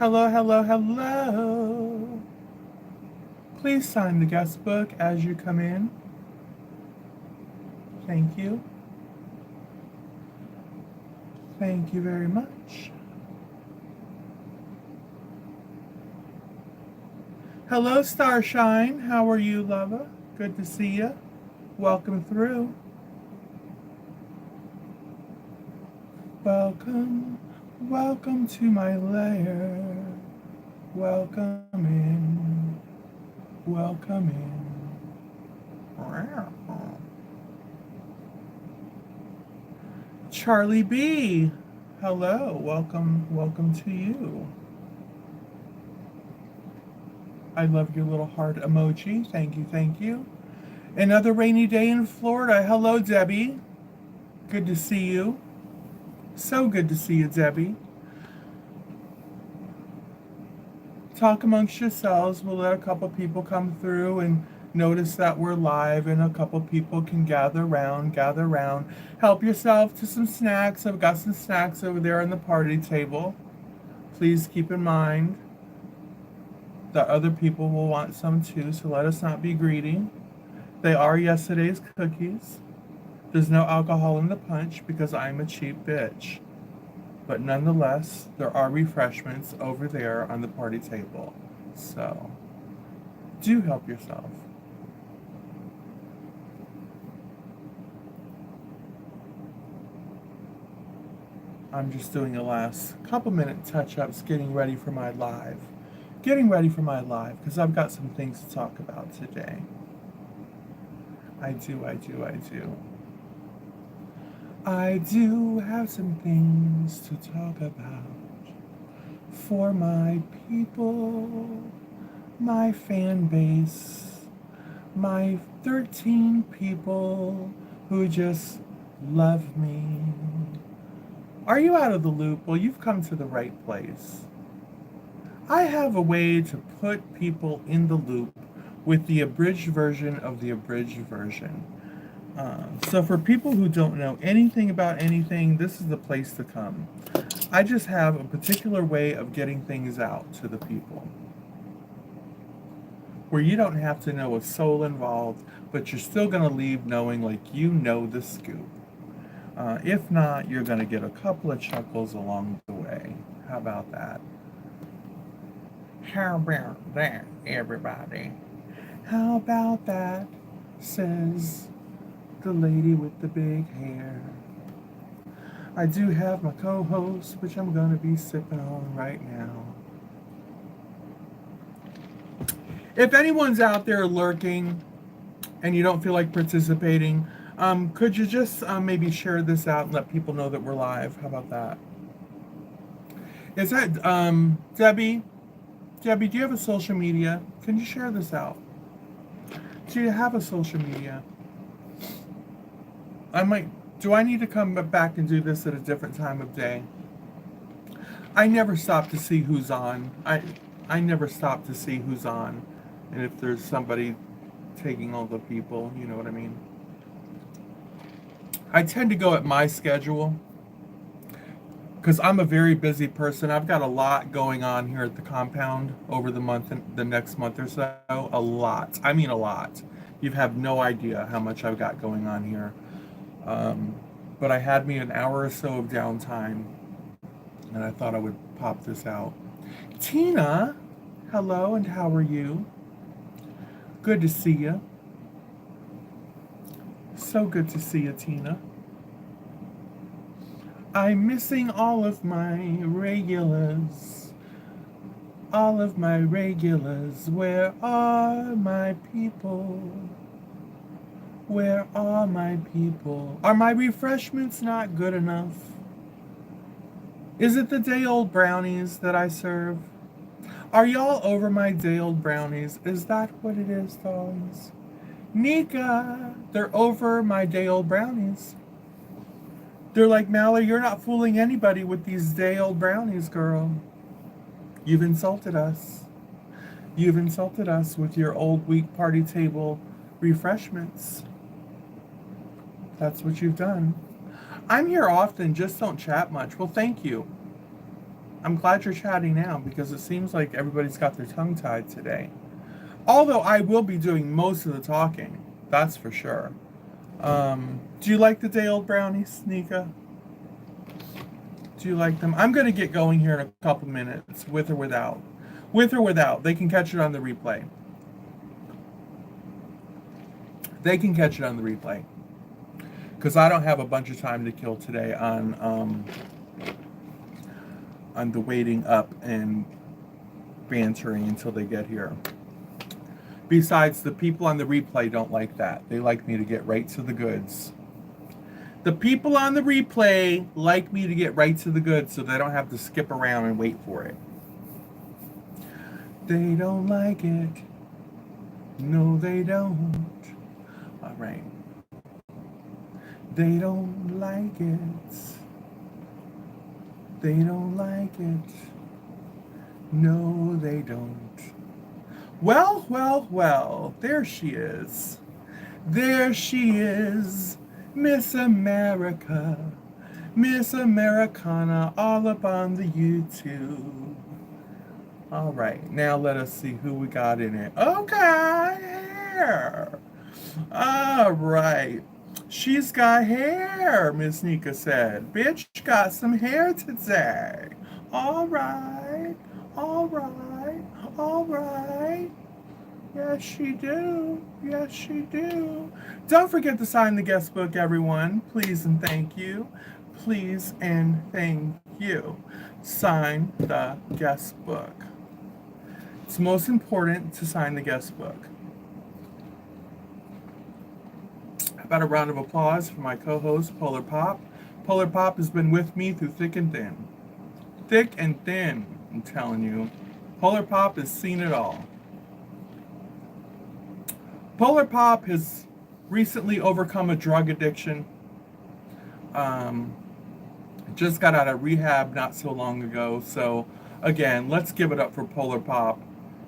Hello, hello, hello. Please sign the guest book as you come in. Thank you. Thank you very much. Hello, Starshine. How are you, lover? Good to see you. Welcome through. Welcome, welcome to my lair. Welcome in, welcome in. Charlie B, hello, welcome to you. I love your little heart emoji. Thank you, thank you. Another rainy day in Florida. Hello, Debbie. Good to see you. So good to see you, Debbie. Talk amongst yourselves. We'll let a couple people come through and notice that we're live, and a couple people can gather round, gather round. Help yourself to some snacks. I've got some snacks over there on the party table. Please keep in mind that other people will want some too, so let us not be greedy. They are yesterday's cookies. There's no alcohol in the punch because I'm a cheap bitch. But nonetheless, there are refreshments over there on the party table. So, do help yourself. I'm just doing a last couple minute touch-ups getting ready for my live. Getting ready for my live because I've got some things to talk about today. I do. I do have some things to talk about for my people, my fan base, my 13 people who just love me. Are you out of the loop? Well, you've come to the right place. I have a way to put people in the loop with the abridged version of the abridged version. So for people who don't know anything about anything, this is the place to come. I just have a particular way of getting things out to the people, where you don't have to know a soul involved, but you're still going to leave knowing like you know the scoop. If not, you're going to get a couple of chuckles along the way. How about that? How about that, everybody? How about that, says the lady with the big hair. I do have my co-host, which I'm going to be sipping on right now. If anyone's out there lurking and you don't feel like participating, could you just maybe share this out and let people know that we're live? How about that? Is that, Debbie? Debbie, do you have a social media? Can you share this out? Do you have a social media? Do I need to come back and do this at a different time of day? I never stop to see who's on. I never stop to see who's on. And if there's somebody taking all the people, you know what I mean? I tend to go at my schedule because I'm a very busy person. I've got a lot going on here at the compound over the next month or so. A lot. I mean a lot. You have no idea how much I've got going on here. But I had me an hour or so of downtime, and I thought I would pop this out. Tina, hello, and how are you? Good to see you. So good to see you, Tina. I'm missing all of my regulars. All of my regulars. Where are my people? Where are my people? Are my refreshments not good enough? Is it the day-old brownies that I serve? Are y'all over my day-old brownies? Is that what it is, darlings? Nika, they're over my day-old brownies. They're like, Mallory, you're not fooling anybody with these day-old brownies, girl. You've insulted us. You've insulted us with your old week party table refreshments. That's what you've done. I'm here often, just don't chat much. Well, thank you. I'm glad you're chatting now because it seems like everybody's got their tongue tied today. Although I will be doing most of the talking, that's for sure. Do you like the day old brownies, Nika? Do you like them? I'm going to get going here in a couple minutes, with or without. With or without. They can catch it on the replay. They can catch it on the replay. Because I don't have a bunch of time to kill today on the waiting up and bantering until they get here. Besides, the people on the replay don't like that. They like me to get right to the goods. The people on the replay like me to get right to the goods so they don't have to skip around and wait for it. They don't like it. No, they don't. All right. They don't like it. They don't like it. No, they don't. Well, well, well, there she is. There she is, Miss America, Miss Americana, all up on the YouTube. All right, now let us see who we got in it. Okay, hair. All right. She's got hair, Miss Nika said. Bitch got some hair today. All right, all right, all right. Yes, she do. Yes, she do. Don't forget to sign the guest book, everyone. Please and thank you. Please and thank you. Sign the guest book. It's most important to sign the guest book. How about a round of applause for my co-host, Polar Pop? Polar Pop has been with me through thick and thin. Thick and thin, I'm telling you. Polar Pop has seen it all. Polar Pop has recently overcome a drug addiction. Just got out of rehab not so long ago. So, again, let's give it up for Polar Pop.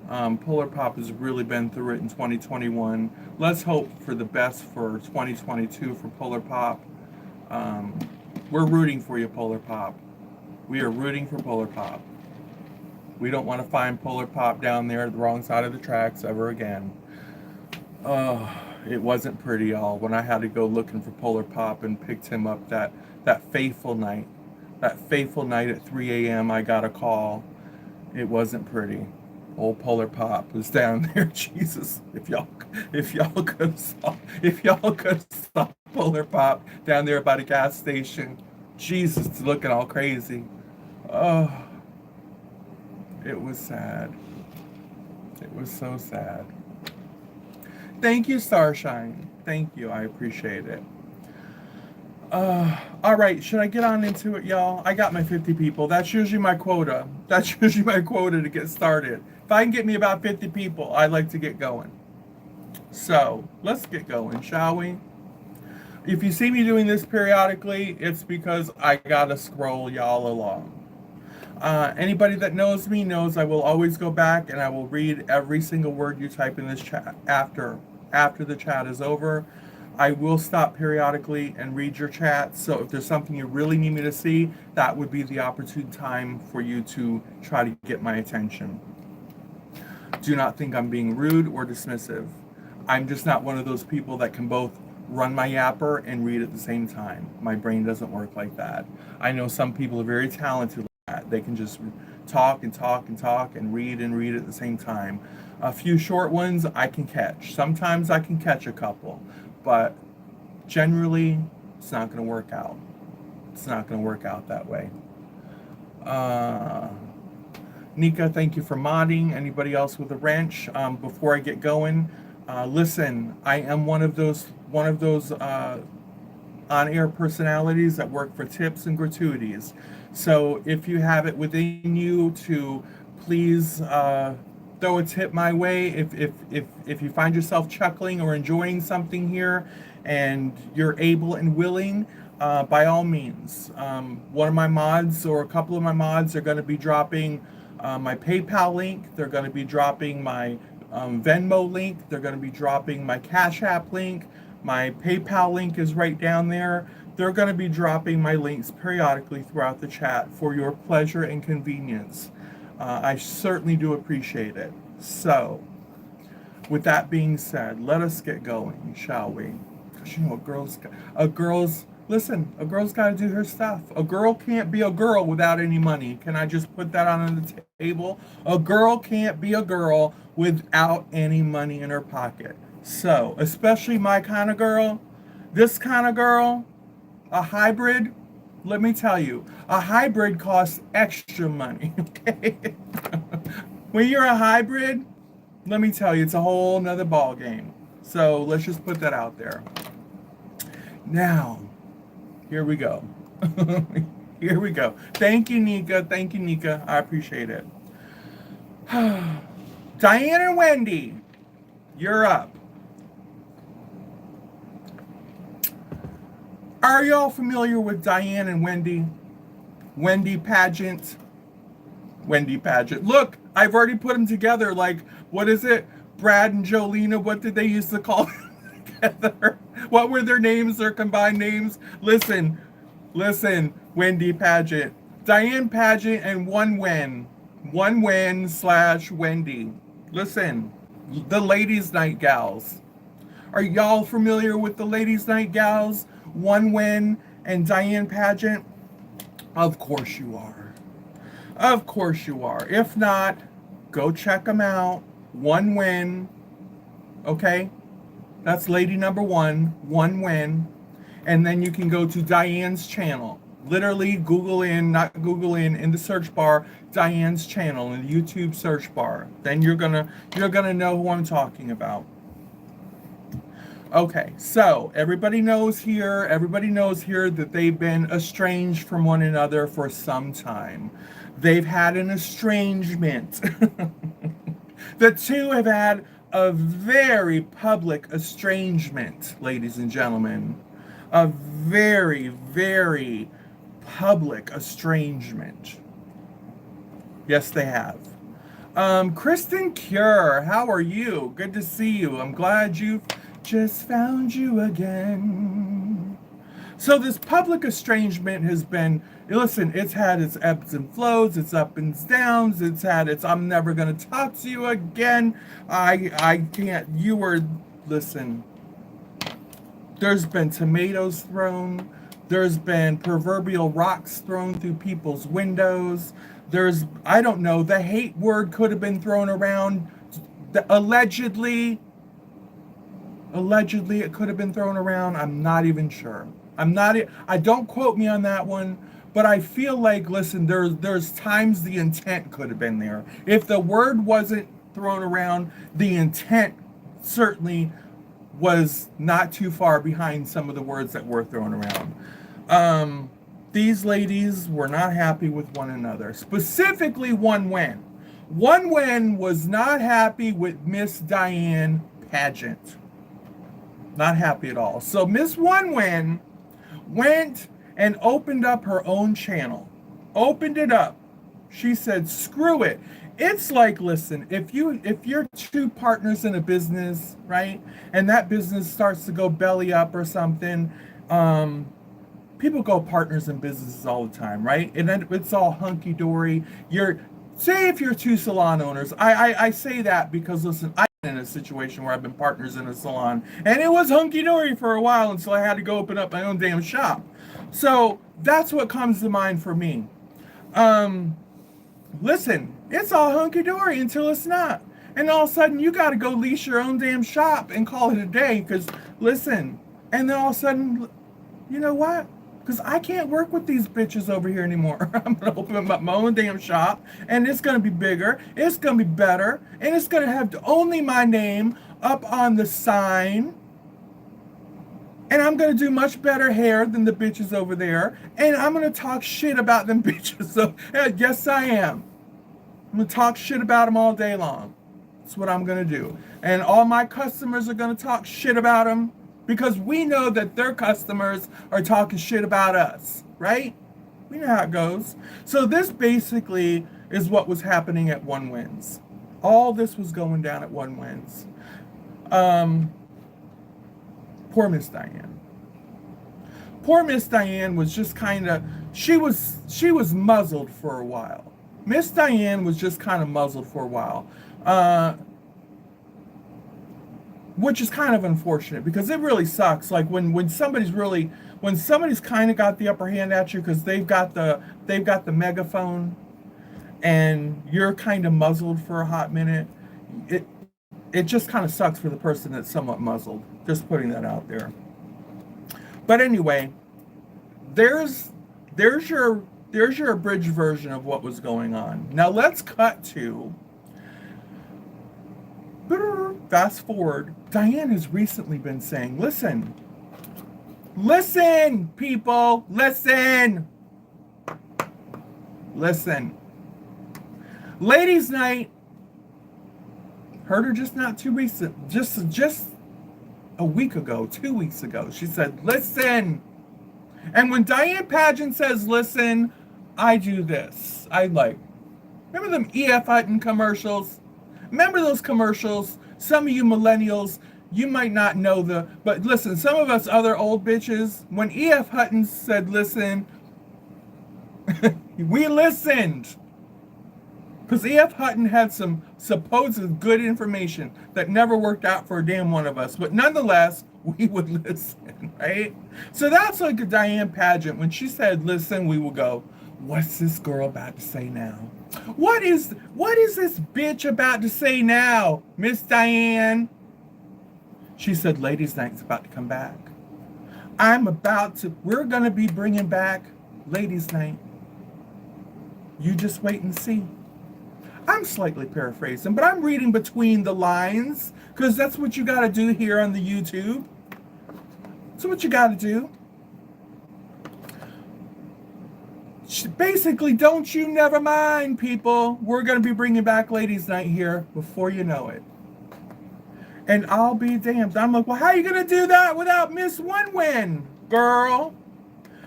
Polar Pop has really been through it in 2021. Let's hope for the best for 2022 for Polar Pop. We're rooting for you, Polar Pop. We are rooting for Polar Pop. We don't want to find Polar Pop down there at the wrong side of the tracks ever again. Oh, it wasn't pretty, y'all, when I had to go looking for Polar Pop and picked him up that fateful night. That fateful night at 3 a.m. I got a call. It wasn't pretty. Old Polar Pop was down there. Jesus, if y'all could stop Polar Pop down there by the gas station. Jesus, it's looking all crazy. Oh, it was sad. It was so sad. Thank you, Starshine. Thank you. I appreciate it. All right. Should I get on into it, y'all? I got my 50 people. That's usually my quota. That's usually my quota to get started. If I can get me about 50 people, I'd like to get going. So let's get going, shall we? If you see me doing this periodically, it's because I gotta scroll y'all along. Anybody that knows me knows I will always go back and I will read every single word you type in this chat after the chat is over. I will stop periodically and read your chat. So if there's something you really need me to see, that would be the opportune time for you to try to get my attention. Do not think I'm being rude or dismissive. I'm just not one of those people that can both run my yapper and read at the same time. My brain doesn't work like that. I know some people are very talented like that. They can just talk and talk and talk and read at the same time. A few short ones I can catch. Sometimes I can catch a couple, but generally it's not going to work out. It's not going to work out that way. Nika, thank you for modding. Anybody else with a wrench? Before I get going, listen, I am one of those on-air personalities that work for tips and gratuities. So if you have it within you to please throw a tip my way, if you find yourself chuckling or enjoying something here and you're able and willing, by all means. One of my mods or a couple of my mods are going to be dropping my PayPal link. They're going to be dropping my Venmo link. They're going to be dropping my Cash App link. My PayPal link is right down there. They're going to be dropping my links periodically throughout the chat for your pleasure and convenience. I certainly do appreciate it. So, with that being said, let us get going, shall we? Because a girl's got to do her stuff. A girl can't be a girl without any money. Can I just put that on the table? A girl can't be a girl without any money in her pocket. So, especially my kind of girl, this kind of girl, a hybrid, let me tell you, a hybrid costs extra money, okay? When you're a hybrid, let me tell you, it's a whole nother ball game. So let's just put that out there. Now, here we go. Here we go. Thank you, Nika. Thank you, Nika. I appreciate it. Diane and Wendy, you're up. Are y'all familiar with Diane and Wendy? Wendy pageant. Wendy pageant. Look, I've already put them together. Like, what is it? Brad and Jolena, what did they used to call them together? What were their names, their combined names? Listen, Wendy pageant. Diane pageant and one win / Wendy. Listen, the ladies' night gals. Are y'all familiar with the ladies' night gals? One Win and Diane pageant? Of course you are. Of course you are. If not, go check them out. One Win. Okay? That's lady number one. One Win. And then you can go to Diane's channel. Literally Google in, not Google in the search bar, Diane's channel in the YouTube search bar. Then you're gonna know who I'm talking about. Okay, so everybody knows here that they've been estranged from one another for some time. They've had an estrangement. The two have had a very public estrangement, ladies and gentlemen. A very, very public estrangement. Yes, they have. Kristen Cure, how are you? Good to see you. I'm glad you've just found you again. So this public estrangement has been, listen, it's had its ebbs and flows, its ups and downs, it's had its I'm never gonna talk to you again. I can't, listen, there's been tomatoes thrown, there's been proverbial rocks thrown through people's windows, there's, I don't know, the hate word could have been thrown around, allegedly it could have been thrown around. I'm not even sure. I don't quote me on that one, but I feel like, listen, there's times the intent could have been there. If the word wasn't thrown around, the intent certainly was not too far behind some of the words that were thrown around. These ladies were not happy with one another. Specifically, One Win. One Win was not happy with Miss Diane pageant. Not happy at all. So Miss One Win went and opened up her own channel. Opened it up. She said, screw it. It's like, listen, if you're two partners in a business, right? And that business starts to go belly up or something, people go partners in businesses all the time, right? And then it's all hunky-dory. Say if you're two salon owners, I say that because, listen, I've been in a situation where I've been partners in a salon, and it was hunky-dory for a while until I had to go open up my own damn shop. So that's what comes to mind for me. Listen, it's all hunky-dory until it's not. And all of a sudden, you got to go lease your own damn shop and call it a day because, listen, and then all of a sudden, you know what? Because I can't work with these bitches over here anymore. I'm going to open up my own damn shop, and it's going to be bigger, it's going to be better, and it's going to have only my name up on the sign. And I'm going to do much better hair than the bitches over there. And I'm going to talk shit about them bitches. So, yes, I am. I'm going to talk shit about them all day long. That's what I'm going to do. And all my customers are going to talk shit about them. Because we know that their customers are talking shit about us, right? We know how it goes. So this basically is what was happening at One Wins. All this was going down at One Wins. Poor Miss Diane. Poor Miss Diane was just kind of, she was muzzled for a while. Miss Diane was just kind of muzzled for a while, which is kind of unfortunate because it really sucks. Like when somebody's kind of got the upper hand at you because they've got the megaphone, and you're kind of muzzled for a hot minute. It just kind of sucks for the person that's somewhat muzzled. Just putting that out there. But anyway, there's your abridged version of what was going on. Now let's cut to, fast forward. Diane has recently been saying, listen, people, listen. Ladies' night, heard her just not too recent, just a week ago, 2 weeks ago. She said, listen. And when Diane Pageant says listen, I do this. Remember them E.F. Hutton commercials? Remember those commercials? Some of you millennials, you might not know but listen, some of us other old bitches, when E.F. Hutton said listen, we listened. Because E.F. Hutton had some supposed good information that never worked out for a damn one of us. But nonetheless, we would listen, right? So that's like a Diane Pageant. When she said, listen, we will go, what's this girl about to say now? What is this bitch about to say now, Miss Diane? She said, Ladies' Night's about to come back. We're going to be bringing back Ladies' Night. You just wait and see. I'm slightly paraphrasing, but I'm reading between the lines because that's what you got to do here on the YouTube. That's what you got to do. Basically, don't you never mind, people. We're going to be bringing back Ladies' Night here before you know it. And I'll be damned. I'm like, well, how are you going to do that without Miss Wendy, girl?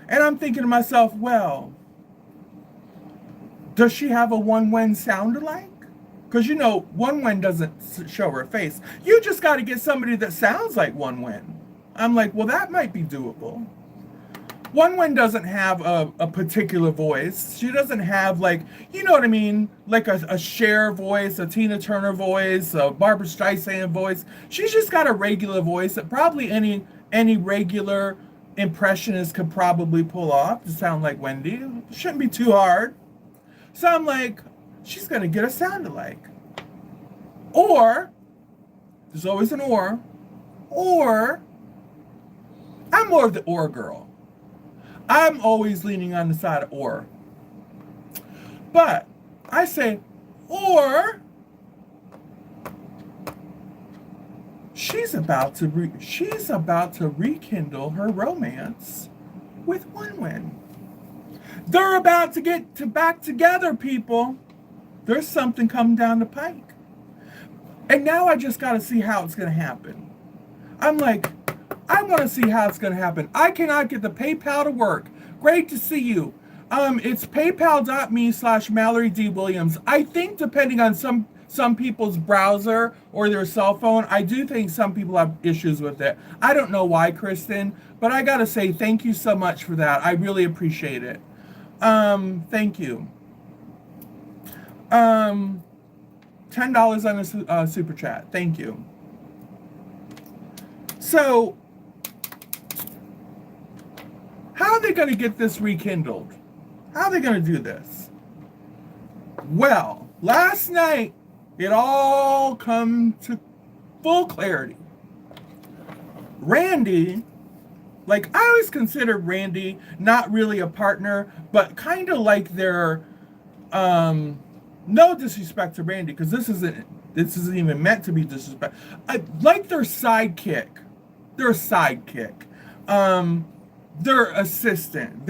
And I'm thinking to myself, well, does she have a Wendy sound alike? Because Wendy doesn't show her face. You just got to get somebody that sounds like Wendy. I'm like, well, that might be doable. Wendy doesn't have a particular voice. She doesn't have you know what I mean? Like a Cher voice, a Tina Turner voice, a Barbara Streisand voice. She's just got a regular voice that probably any regular impressionist could probably pull off to sound like Wendy. It shouldn't be too hard. So I'm like, she's going to get a sound alike. Or, there's always an or, I'm more of the or girl. I'm always leaning on the side of or. But I say, or, she's about to rekindle her romance with Wendy. They're about to get back together, people. There's something coming down the pike. And now I just got to see how it's going to happen. I'm like, I want to see how it's going to happen. I cannot get the PayPal to work. Great to see you. It's paypal.me/MalloryDWilliams. I think depending on some people's browser or their cell phone, I do think some people have issues with it. I don't know why, Kristen, but I got to say thank you so much for that. I really appreciate it. Thank you. $10 on a super chat. Thank you. So, how are they going to get this rekindled? How are they going to do this? Well, last night, it all come to full clarity. Randy, I always considered Randy not really a partner, but kind of like their, no disrespect to Randy, because this isn't even meant to be disrespect. Like their sidekick. Their assistant.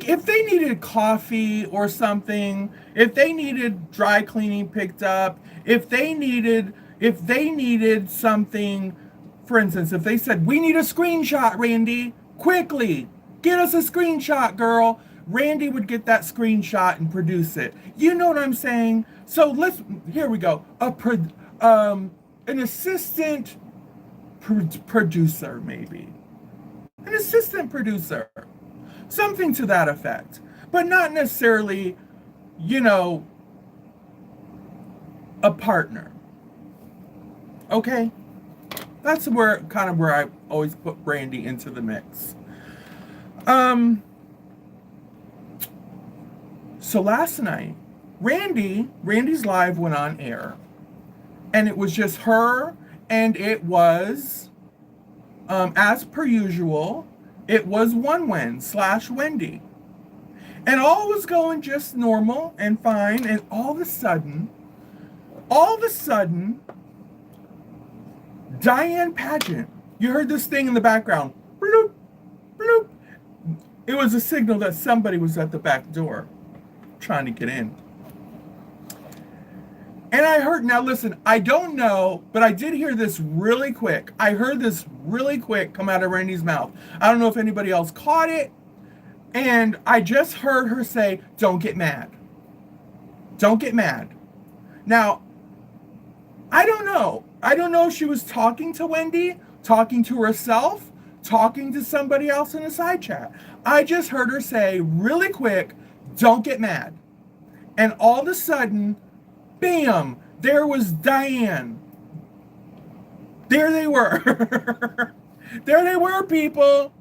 If they needed coffee or something, if they needed dry cleaning picked up, if they needed something, for instance, if they said, we need a screenshot, Randy, quickly, get us a screenshot, girl, Randy would get that screenshot and produce it. You know what I'm saying? So here we go. An assistant producer, maybe. An assistant producer. Something to that effect. But not necessarily, you know, a partner. Okay? That's where I always put Brandy into the mix. So last night, Randy's live went on air, and it was just her, and it was, as per usual, it was Wendy. And all was going just normal and fine, and all of a sudden, Diane pageant. You heard this thing in the background. Bloop, bloop. It was a signal that somebody was at the back door trying to get in. And I heard, now listen, I don't know, but I did hear this really quick. I heard this really quick come out of Randy's mouth. I don't know if anybody else caught it. And I just heard her say, don't get mad. Don't get mad. Now, I don't know. I don't know if she was talking to Wendy, talking to herself, talking to somebody else in a side chat. I just heard her say really quick, don't get mad. And all of a sudden, bam, there was Diane. There they were. There they were, people.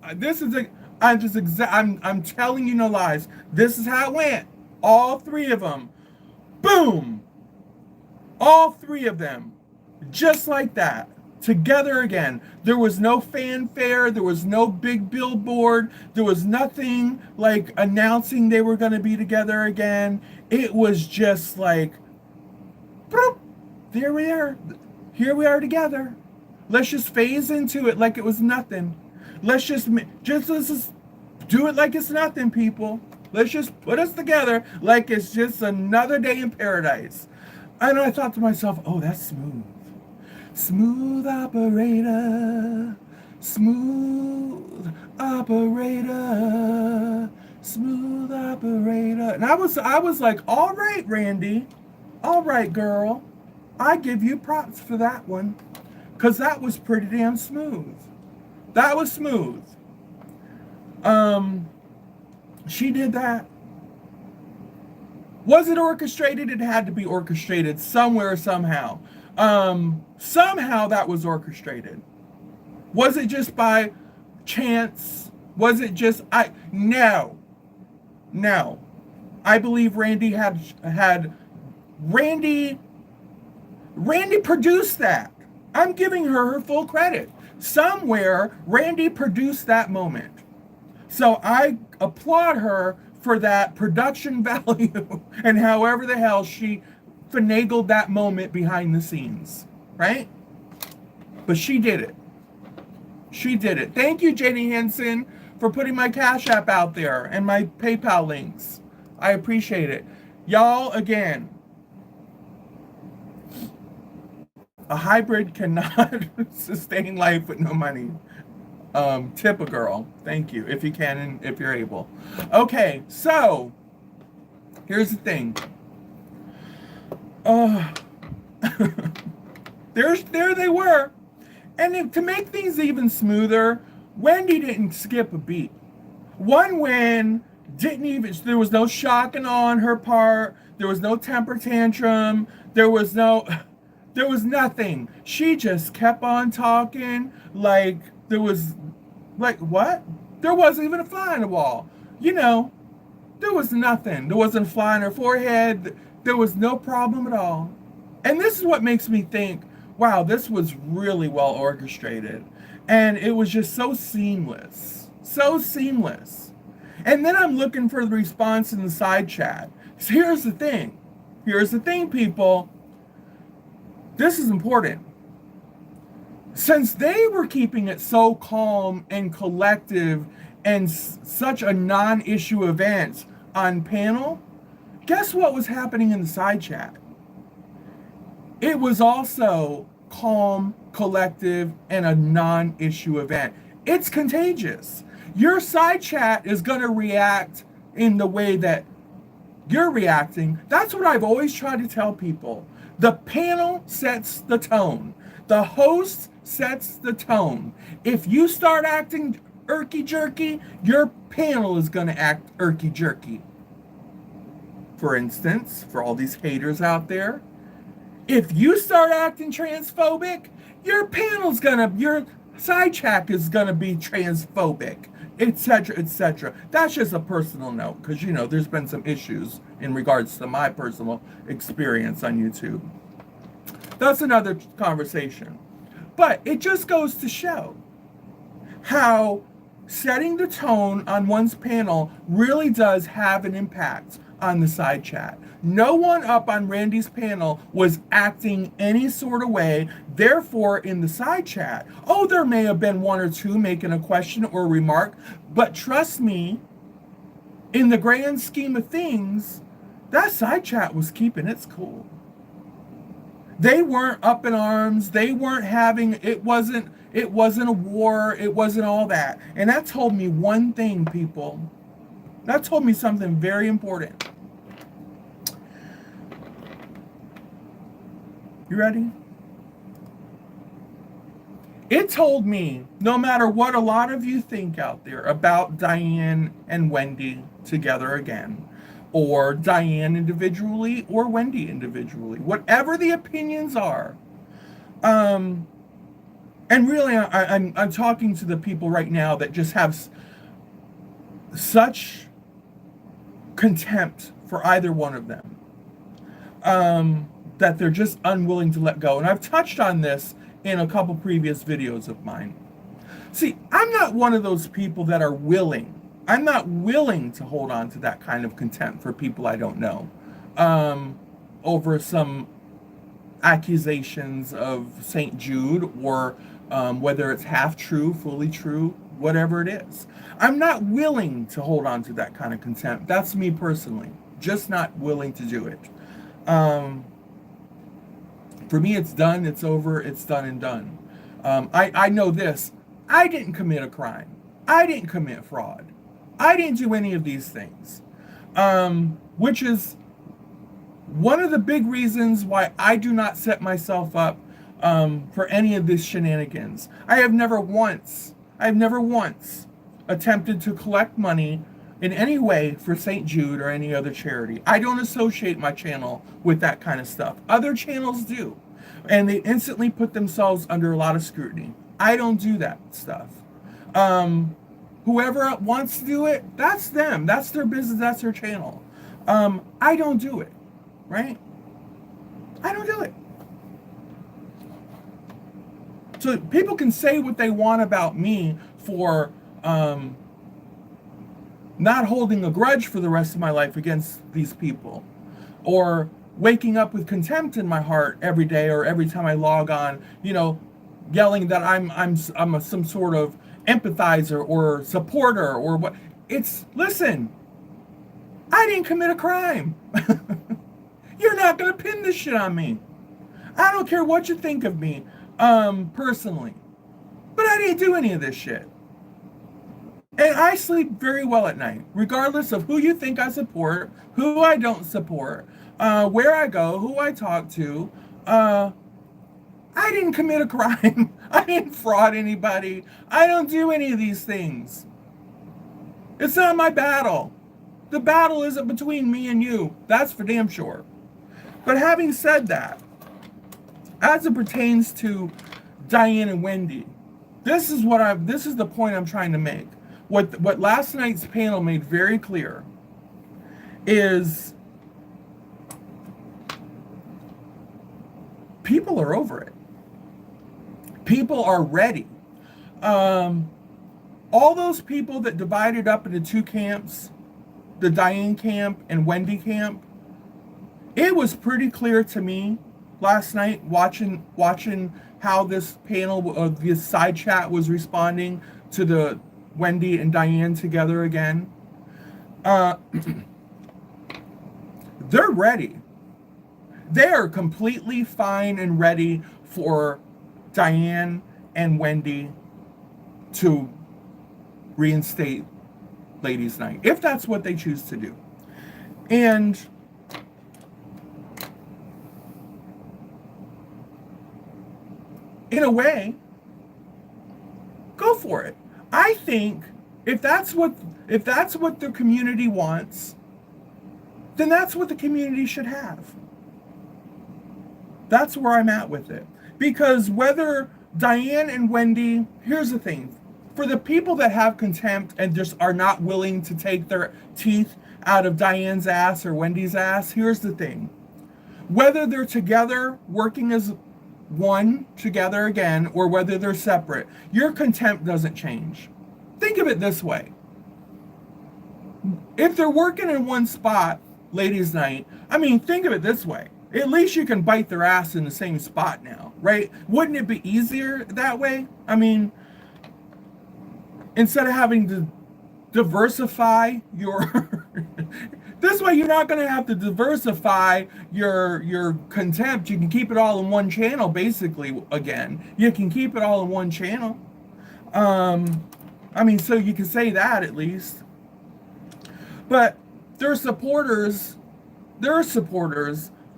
I'm telling you no lies. This is how it went. All three of them. Boom. All three of them. Just like that. Together again. There was no fanfare. There was no big billboard. There was nothing like announcing they were going to be together again. It was just like, boop, there we are. Here we are together. Let's just phase into it like it was nothing. Let's just do it like it's nothing, people. Let's just put us together like it's just another day in paradise. And I thought to myself, oh, that's smooth. Smooth operator, smooth operator, smooth operator. And I was like, all right, Randy, all right, girl. I give you props for that one, because that was pretty damn smooth. That was smooth. She did that. Was it orchestrated? It had to be orchestrated somewhere, somehow. Somehow that was orchestrated. Was it just by chance? Was it just no. I believe Randy Randy produced that. I'm giving her full credit. Somewhere Randy produced that moment. So I applaud her for that production value and however the hell she finagled that moment behind the scenes, right? But she did it. She did it. Thank you, Jenny Henson, for putting my Cash App out there and my PayPal links. I appreciate it. Y'all, again, a hybrid cannot sustain life with no money. Tip a girl. Thank you, if you can and if you're able. Okay, so here's the thing. There they were. And to make things even smoother, Wendy didn't skip a beat. There was no shocking on her part. There was no temper tantrum. There was nothing. She just kept on talking like there was, like, what? There wasn't even a fly on the wall. You know, there was nothing. There wasn't a fly on her forehead. There was no problem at all. And this is what makes me think, wow, this was really well orchestrated. And it was just so seamless. So seamless. And then I'm looking for the response in the side chat. So here's the thing. Here's the thing, people. This is important. Since they were keeping it so calm and collective and such a non-issue event on panel, guess what was happening in the side chat? It was also calm, collective, and a non-issue event. It's contagious. Your side chat is going to react in the way that you're reacting. That's what I've always tried to tell people. The panel sets the tone. The host sets the tone. If you start acting irky-jerky, your panel is going to act irky-jerky. For instance, for all these haters out there, if you start acting transphobic, your side chat is gonna be transphobic, etc., etc. That's just a personal note, because there's been some issues in regards to my personal experience on YouTube. That's another conversation. But it just goes to show how setting the tone on one's panel really does have an impact on the side chat. No one up on Randy's panel was acting any sort of way. Therefore, in the side chat, there may have been one or two making a question or remark, but trust me, in the grand scheme of things, that side chat was keeping its cool. They weren't up in arms. They weren't it wasn't a war. It wasn't all that. And that told me one thing, people. That told me something very important. You ready? It told me, no matter what a lot of you think out there about Diane and Wendy together again, or Diane individually, or Wendy individually, whatever the opinions are, and really I'm talking to the people right now that just have such contempt for either one of them, that they're just unwilling to let go. And I've touched on this in a couple previous videos of mine. See, I'm not one of those people that are willing. I'm not willing to hold on to that kind of contempt for people I don't know, over some accusations of St. Jude, or whether it's half true, fully true, whatever it is. I'm not willing to hold on to that kind of contempt. That's me personally. Just not willing to do it. For me, it's done, it's over, it's done and done. I know this. I didn't commit a crime. I didn't commit fraud. I didn't do any of these things. Which is one of the big reasons why I do not set myself up for any of these shenanigans. I have never once attempted to collect money in any way for St. Jude or any other charity. I don't associate my channel with that kind of stuff. Other channels do, and they instantly put themselves under a lot of scrutiny. I don't do that stuff. Whoever wants to do it, that's them. That's their business. That's their channel. I don't do it, right? I don't do it. So people can say what they want about me for not holding a grudge for the rest of my life against these people, or waking up with contempt in my heart every day or every time I log on, yelling that I'm some sort of empathizer or supporter or what. Listen, I didn't commit a crime. You're not going to pin this shit on me. I don't care what you think of me, personally, but I didn't do any of this shit. And I sleep very well at night, regardless of who you think I support, who I don't support, where I go, who I talk to. I didn't commit a crime. I didn't fraud anybody. I don't do any of these things. It's not my battle. The battle isn't between me and you. That's for damn sure. But having said that, as it pertains to Diane and Wendy, this is the point I'm trying to make. What last night's panel made very clear is people are over it. People are ready. All those people that divided up into two camps, the Diane camp and Wendy camp, it was pretty clear to me last night watching how this panel, this side chat was responding to the Wendy and Diane together again. They're ready. They are completely fine and ready for Diane and Wendy to reinstate Ladies' Night, if that's what they choose to do. And in a way, for it. I think if that's what the community wants, then that's what the community should have. That's where I'm at with it. Because whether Diane and Wendy, here's the thing. For the people that have contempt and just are not willing to take their teeth out of Diane's ass or Wendy's ass, here's the thing. Whether they're together, working as one together again, or whether they're separate, your contempt doesn't change. Think of it this way. If they're working in one spot, ladies' night, I mean, think of it this way. At least you can bite their ass in the same spot now, right? Wouldn't it be easier that way? I mean, instead of having to diversify your... This way you're not going to have to diversify your contempt. You can keep it all in one channel, basically, again. You can keep it all in one channel. I mean, so you can say that at least. But their supporters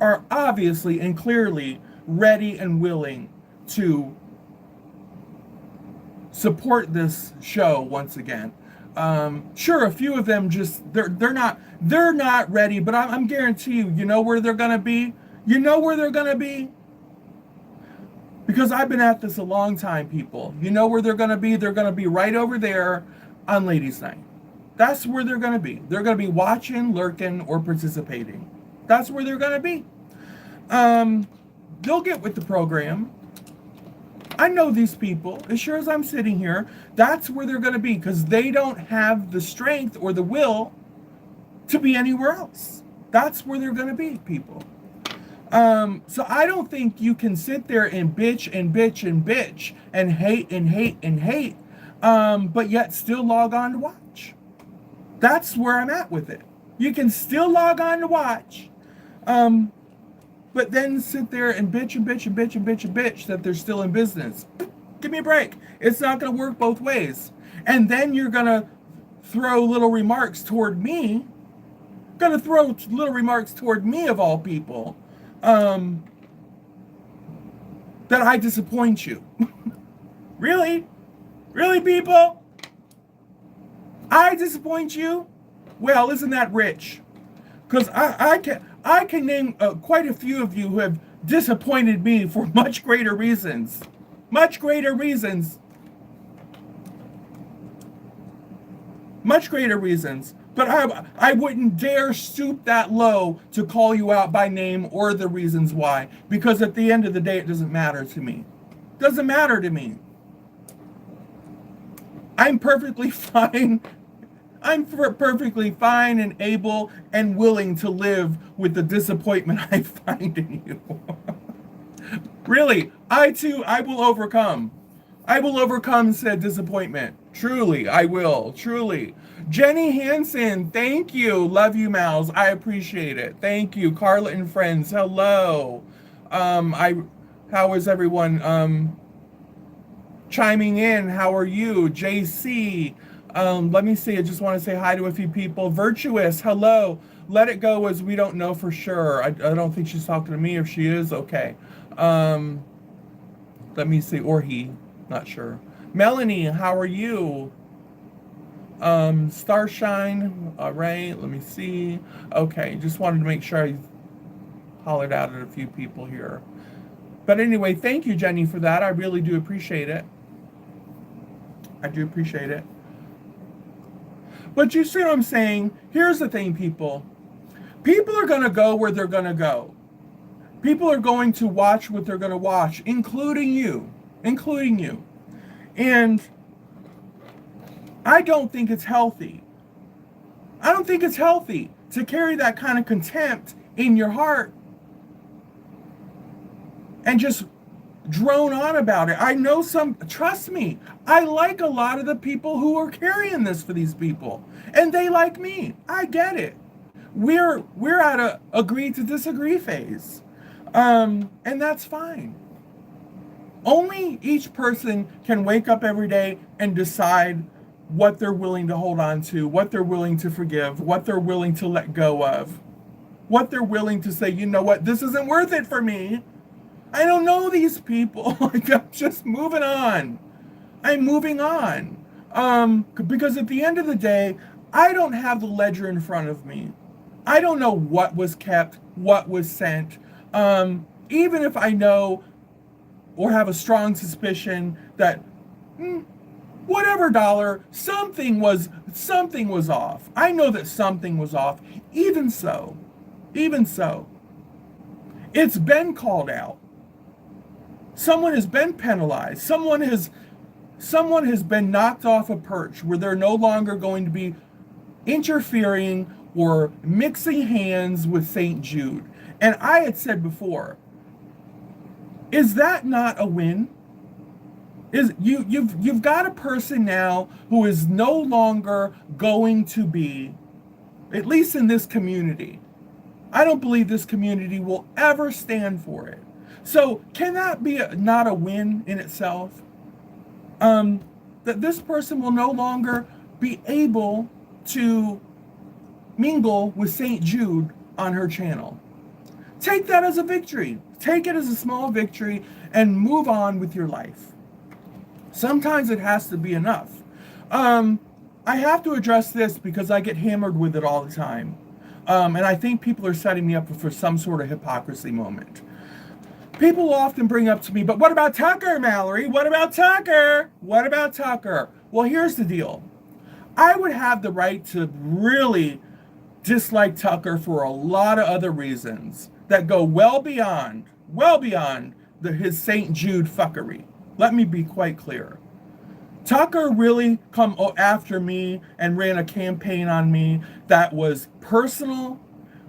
are obviously and clearly ready and willing to support this show once again. Sure, a few of them just they're not ready, but I'm guarantee you know where they're gonna be. You know where they're gonna be, because I've been at this a long time, people. You know where they're gonna be. They're gonna be right over there on Ladies' Night. That's where they're gonna be. They're gonna be watching, lurking, or participating. That's where they're gonna be. They'll get with the program. I know these people, as sure as I'm sitting here. That's where they're going to be, because they don't have the strength or the will to be anywhere else. That's where they're going to be, people. So I don't think you can sit there and bitch and bitch and bitch and hate and hate and hate, but yet still log on to watch. That's where I'm at with it. You can still log on to watch, but then sit there and bitch and bitch and bitch and bitch and bitch that they're still in business. Give me a break. It's not going to work both ways. And then you're going to throw little remarks toward me. Going to throw little remarks toward me, of all people, that I disappoint you. Really? Really, people? I disappoint you? Well, isn't that rich? Because I can name quite a few of you who have disappointed me for much greater reasons. Much greater reasons. Much greater reasons. But I wouldn't dare stoop that low to call you out by name or the reasons why. Because at the end of the day, it doesn't matter to me. Doesn't matter to me. I'm perfectly fine. I'm perfectly fine and able and willing to live with the disappointment I find in you. Really, I will overcome. I will overcome said disappointment. Truly, I will. Truly. Jenny Hansen, thank you. Love you, Mouse. I appreciate it. Thank you. Carla and friends, hello. How is everyone chiming in? How are you? JC. Let me see. I just want to say hi to a few people. Virtuous, hello. Let it go as we don't know for sure. I don't think she's talking to me. If she is, okay. Let me see. Or he. Not sure. Melanie, how are you? Starshine. All right. Let me see. Okay. Just wanted to make sure I hollered out at a few people here. But anyway, thank you, Jenny, for that. I really do appreciate it. I do appreciate it. But you see what I'm saying? Here's the thing, people. People are going to go where they're going to go. People are going to watch what they're going to watch, including you. Including you. And I don't think it's healthy. I don't think it's healthy to carry that kind of contempt in your heart and just drone on about it. I know trust me, I like a lot of the people who are carrying this for these people. And they like me. I get it. We're at a agree to disagree phase. And that's fine. Only each person can wake up every day and decide what they're willing to hold on to, what they're willing to forgive, what they're willing to let go of, what they're willing to say, you know what, this isn't worth it for me. I don't know these people. I'm just moving on. I'm moving on. Because at the end of the day, I don't have the ledger in front of me. I don't know what was kept, what was sent. Even if I know or have a strong suspicion that whatever dollar, something was off. I know that something was off. Even so, it's been called out. Someone has been penalized. Someone has been knocked off a perch where they're no longer going to be interfering or mixing hands with St. Jude. And I had said before, is that not a win? You've got a person now who is no longer going to be, at least in this community. I don't believe this community will ever stand for it. So can that be not a win in itself? That this person will no longer be able to mingle with St. Jude on her channel. Take that as a victory. Take it as a small victory and move on with your life. Sometimes it has to be enough. I have to address this because I get hammered with it all the time. And I think people are setting me up for some sort of hypocrisy moment. People often bring up to me, but what about Tucker, Mallory? What about Tucker? What about Tucker? Well, here's the deal. I would have the right to really dislike Tucker for a lot of other reasons that go well beyond his St. Jude fuckery. Let me be quite clear. Tucker really come after me and ran a campaign on me that was personal,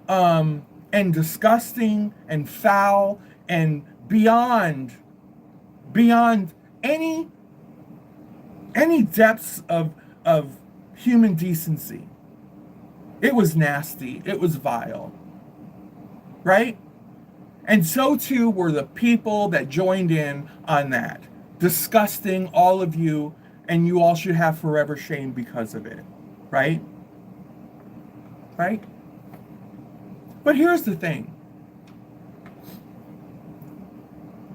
and disgusting and foul and beyond any depths of human decency. It was nasty. It was vile. Right? And so too were the people that joined in on that. Disgusting, all of you, and you all should have forever shame because of it. Right? Right? But here's the thing.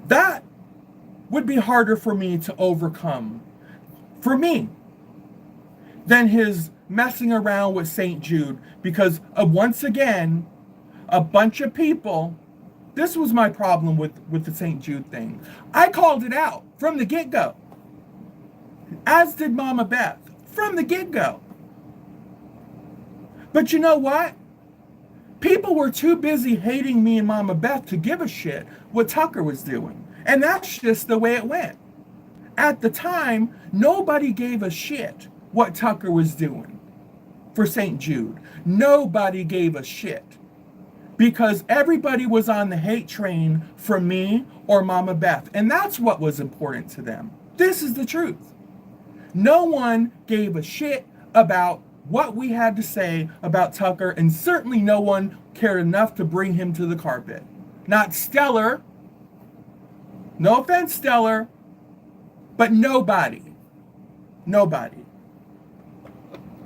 That would be harder for me to overcome, for me, than his messing around with St. Jude, because once again, a bunch of people, this was my problem with the St. Jude thing. I called it out from the get-go, as did Mama Beth, from the get-go. But you know what? People were too busy hating me and Mama Beth to give a shit what Tucker was doing. And that's just the way it went. At the time, nobody gave a shit what Tucker was doing for St. Jude. Nobody gave a shit. Because everybody was on the hate train for me or Mama Beth. And that's what was important to them. This is the truth. No one gave a shit about what we had to say about Tucker, and certainly no one cared enough to bring him to the carpet. Not Stellar. No offense, Stellar. But nobody. Nobody.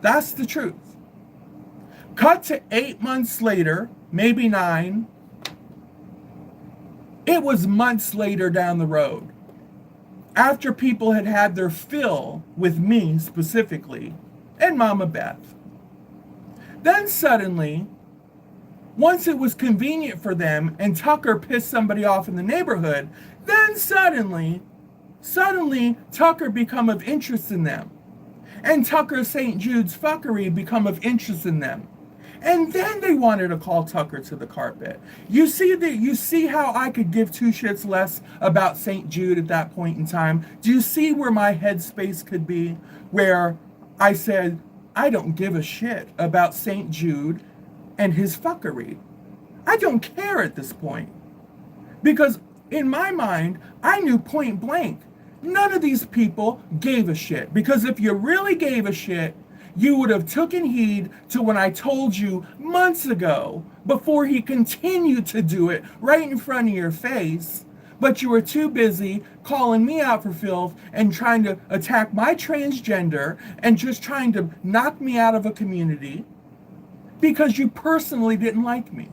That's the truth. Cut to 8 months later, maybe 9. It was months later down the road. After people had had their fill with me specifically, and Mama Beth. Then suddenly, once it was convenient for them and Tucker pissed somebody off in the neighborhood, then suddenly Tucker become of interest in them. And Tucker St. Jude's fuckery become of interest in them. And then they wanted to call Tucker to the carpet. You see how I could give two shits less about St. Jude at that point in time? Do you see where my headspace could be? Where I said, I don't give a shit about St. Jude and his fuckery. I don't care at this point. Because in my mind, I knew point blank, none of these people gave a shit. Because if you really gave a shit, you would have taken heed to when I told you months ago, before he continued to do it right in front of your face, but you were too busy calling me out for filth and trying to attack my transgender and just trying to knock me out of a community because you personally didn't like me,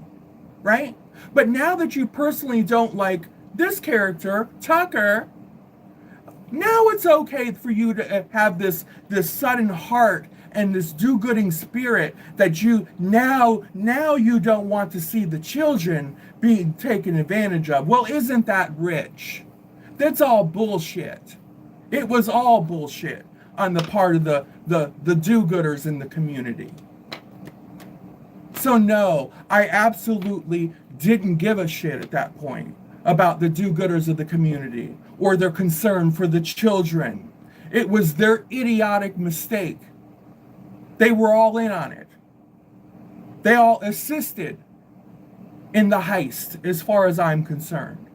right? But now that you personally don't like this character, Tucker, Now it's okay for you to have this sudden heart and this do-gooding spirit that now you don't want to see the children being taken advantage of. Well, isn't that rich? That's all bullshit. It was all bullshit on the part of the do-gooders in the community. So no, I absolutely didn't give a shit at that point about the do-gooders of the community or their concern for the children. It was their idiotic mistake. They were all in on it. They all assisted in the heist, as far as I'm concerned.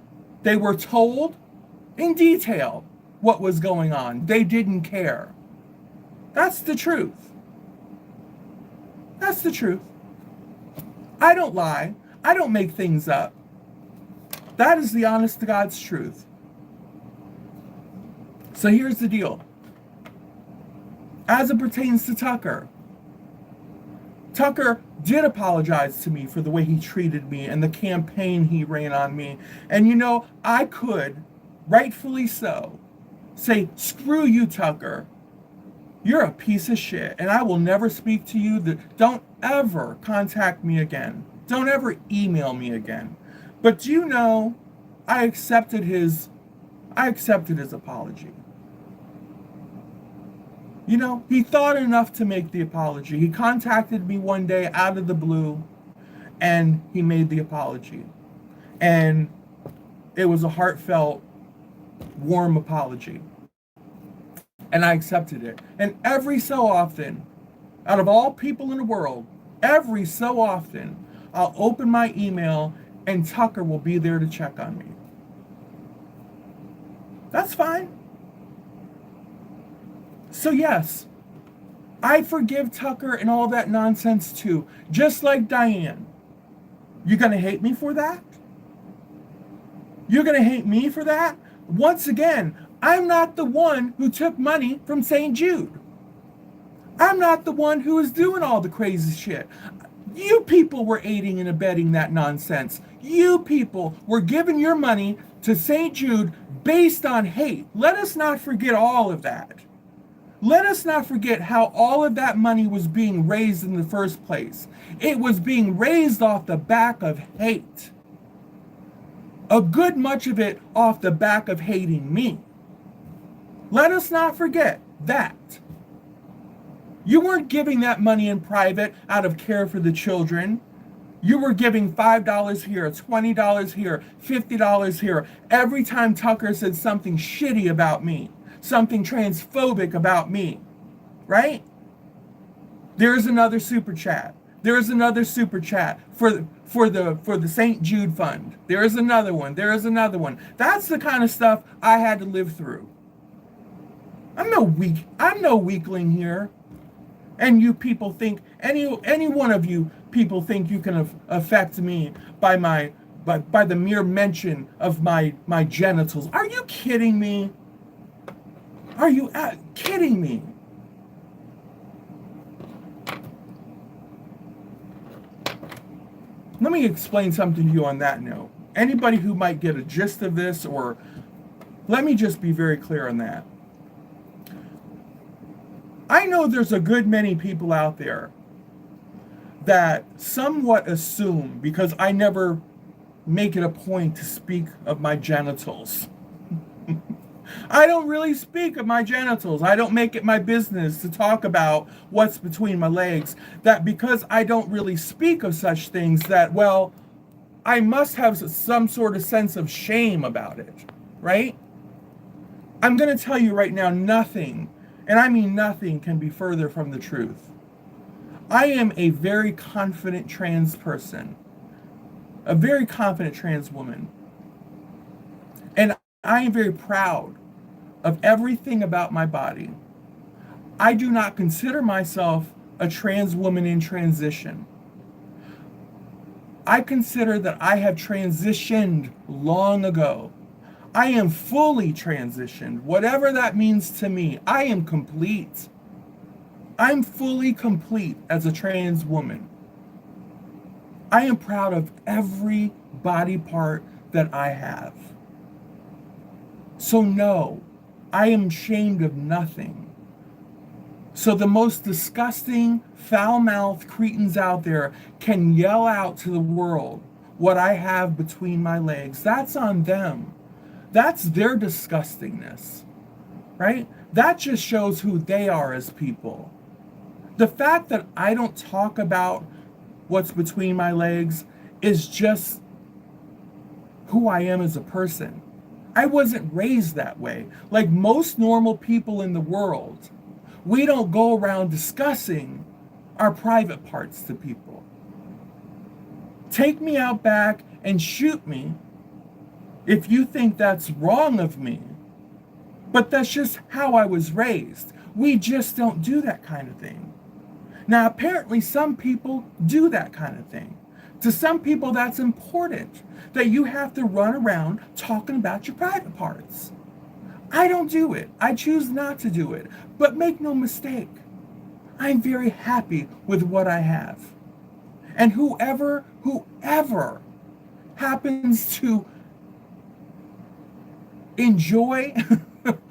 They were told in detail what was going on. They didn't care. That's the truth. That's the truth. I don't lie. I don't make things up. That is the honest to God's truth. So here's the deal. As it pertains to Tucker, Tucker did apologize to me for the way he treated me and the campaign he ran on me. And you know, I could, rightfully so, say, screw you, Tucker. You're a piece of shit, and I will never speak to you. Don't ever contact me again. Don't ever email me again. But do you know, I accepted his apology. You know, he thought enough to make the apology. He contacted me one day out of the blue, and he made the apology. And it was a heartfelt, warm apology. And I accepted it. And every so often, out of all people in the world, every so often, I'll open my email and Tucker will be there to check on me. That's fine. So yes, I forgive Tucker and all that nonsense too, just like Diane. You're going to hate me for that? You're going to hate me for that? Once again, I'm not the one who took money from St. Jude. I'm not the one who is doing all the crazy shit. You people were aiding and abetting that nonsense. You people were giving your money to St. Jude based on hate. Let us not forget all of that. Let us not forget how all of that money was being raised in the first place. It was being raised off the back of hate. A good much of it off the back of hating me. Let us not forget that. You weren't giving that money in private out of care for the children. You were giving $5 here, $20 here, $50 here. Every time Tucker said something shitty about me, something transphobic about me, right? There's another super chat. There's another super chat for the St. Jude Fund. There's another one. There is another one. That's the kind of stuff I had to live through. I'm no weakling here. And you people think, any one of you people think you can affect me by the mere mention of my genitals. Are you kidding me? Are you kidding me? Let me explain something to you on that note. Anybody who might get a gist of this, or let me just be very clear on that. I know there's a good many people out there that somewhat assume, because I never make it a point to speak of my genitals. I don't really speak of my genitals. I don't make it my business to talk about what's between my legs. That because I don't really speak of such things, that, well, I must have some sort of sense of shame about it, right? I'm going to tell you right now, nothing, and I mean nothing, can be further from the truth. I am a very confident trans person, a very confident trans woman. And I am very proud of everything about my body. I do not consider myself a trans woman in transition. I consider that I have transitioned long ago. I am fully transitioned, whatever that means to me. I am complete. I'm fully complete as a trans woman. I am proud of every body part that I have. So no, I am ashamed of nothing. So the most disgusting, foul-mouthed cretins out there can yell out to the world what I have between my legs. That's on them. That's their disgustingness, right? That just shows who they are as people. The fact that I don't talk about what's between my legs is just who I am as a person. I wasn't raised that way. Like most normal people in the world, we don't go around discussing our private parts to people. Take me out back and shoot me if you think that's wrong of me. But that's just how I was raised. We just don't do that kind of thing. Now, apparently some people do that kind of thing. To some people, that's important, that you have to run around talking about your private parts. I don't do it. I choose not to do it. But make no mistake, I'm very happy with what I have. And whoever happens to enjoy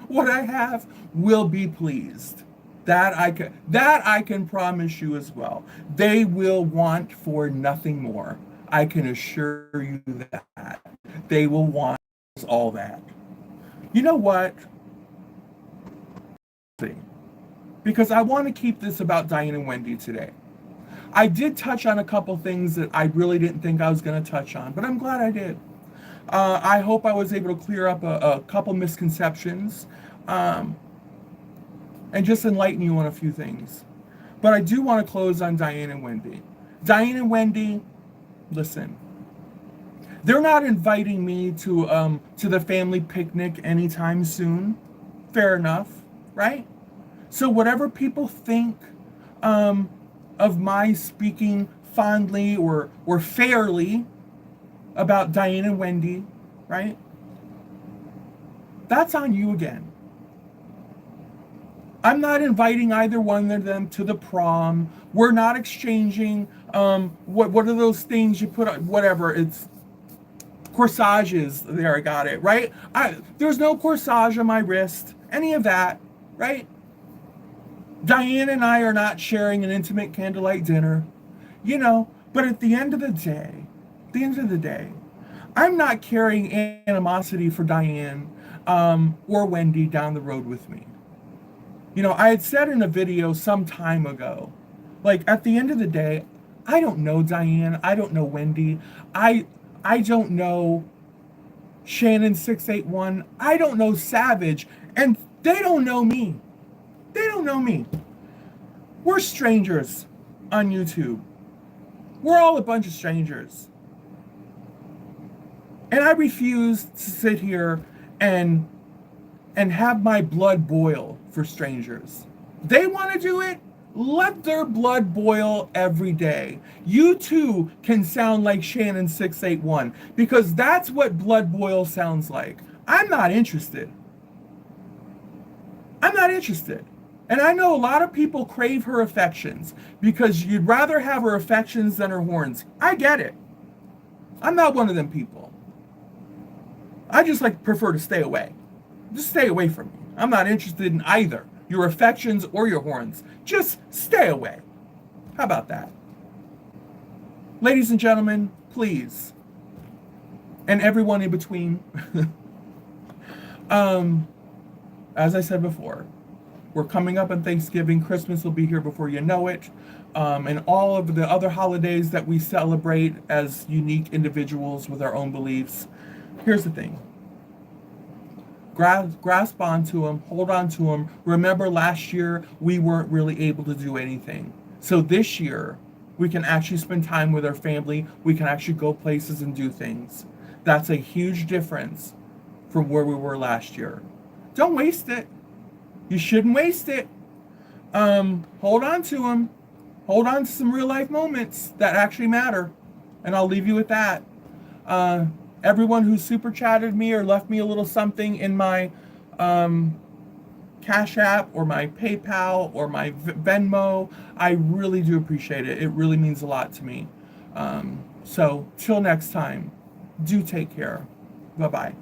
what I have will be pleased. That I can promise you as well. They will want for nothing more. I can assure you that. They will want all that. You know what? Because I want to keep this about Diane and Wendy today. I did touch on a couple things that I really didn't think I was going to touch on, but I'm glad I did. I hope I was able to clear up a couple misconceptions and just enlighten you on a few things. But I do want to close on Diane and Wendy. Diane and Wendy, listen. They're not inviting me to the family picnic anytime soon. Fair enough, right? So whatever people think of my speaking fondly or fairly about Diane and Wendy, right? That's on you again. I'm not inviting either one of them to the prom. We're not exchanging what are those things you put on, whatever, it's corsages. There, I got it, right? There's no corsage on my wrist, any of that, right? Diane and I are not sharing an intimate candlelight dinner, but at the end of the day, I'm not carrying animosity for Diane or Wendy down the road with me. I had said in a video some time ago, like at the end of the day, I don't know Diane, I don't know Wendy, I don't know Shannon 681, I don't know Savage, and they don't know me. They don't know me. We're strangers on YouTube. We're all a bunch of strangers. And I refuse to sit here and have my blood boil for strangers. They want to do it? Let their blood boil every day. You too can sound like Shannon 681 because that's what blood boil sounds like. I'm not interested. I'm not interested. And I know a lot of people crave her affections because you'd rather have her affections than her horns. I get it. I'm not one of them people. I just prefer to stay away. Just stay away from me. I'm not interested in either your affections or your horns. Just stay away. How about that? Ladies and gentlemen, please, and everyone in between, as I said before, we're coming up on Thanksgiving. Christmas will be here before you know it. And all of the other holidays that we celebrate as unique individuals with our own beliefs. Here's the thing. Grasp onto them, hold on to them. Remember last year, we weren't really able to do anything. So this year, we can actually spend time with our family. We can actually go places and do things. That's a huge difference from where we were last year. Don't waste it. You shouldn't waste it. Hold on to them. Hold on to some real life moments that actually matter. And I'll leave you with that. Everyone who super chatted me or left me a little something in my Cash App or my PayPal or my Venmo, I really do appreciate it. It really means a lot to me. So till next time, do take care. Bye-bye.